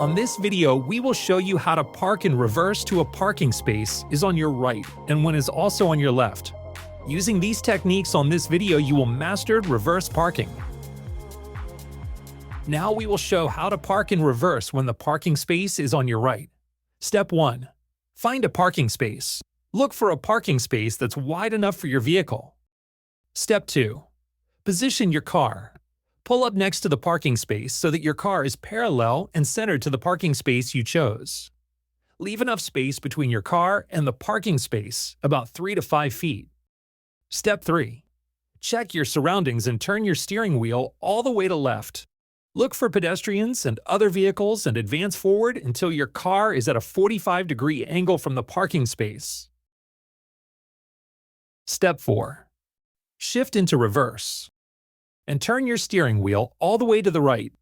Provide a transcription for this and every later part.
On this video, we will show you how to park in reverse to a parking space is on your right and one is also on your left. Using these techniques on this video, you will master reverse parking. Now we will show how to park in reverse when the parking space is on your right. Step 1. Find a parking space. Look for a parking space that's wide enough for your vehicle. Step 2. Position your car. Pull up next to the parking space so that your car is parallel and centered to the parking space you chose. Leave enough space between your car and the parking space, about 3 to 5 feet. Step 3. Check your surroundings and turn your steering wheel all the way to left. Look for pedestrians and other vehicles and advance forward until your car is at a 45-degree angle from the parking space. Step 4. Shift into reverse and turn your steering wheel all the way to the right.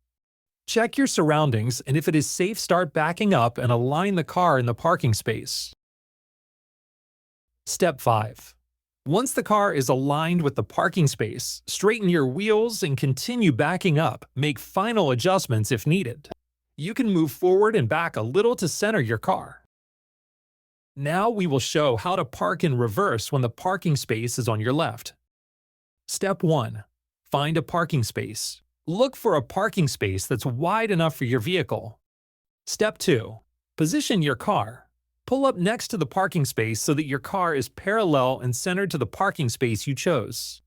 Check your surroundings, and if it is safe, start backing up and align the car in the parking space. Step 5. Once the car is aligned with the parking space, straighten your wheels and continue backing up. Make final adjustments if needed. You can move forward and back a little to center your car. Now we will show how to park in reverse when the parking space is on your left. Step 1. Find a parking space. Look for a parking space that's wide enough for your vehicle. Step 2. Position your car. Pull up next to the parking space so that your car is parallel and centered to the parking space you chose.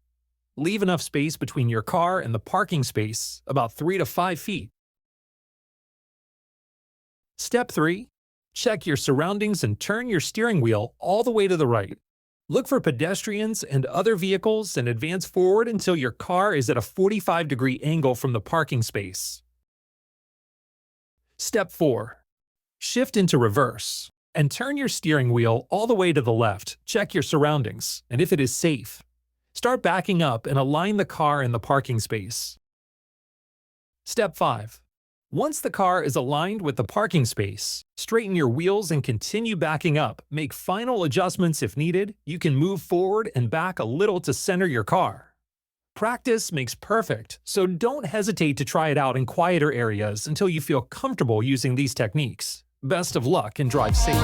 Leave enough space between your car and the parking space, about 3 to 5 feet. Step 3. Check your surroundings and turn your steering wheel all the way to the right. Look for pedestrians and other vehicles and advance forward until your car is at a 45-degree angle from the parking space. Step 4. Shift into reverse and turn your steering wheel all the way to the left. Check your surroundings, and if it is safe, start backing up and align the car in the parking space. Step 5. Once the car is aligned with the parking space, straighten your wheels and continue backing up. Make final adjustments if needed. You can move forward and back a little to center your car. Practice makes perfect, so don't hesitate to try it out in quieter areas until you feel comfortable using these techniques. Best of luck and drive safe.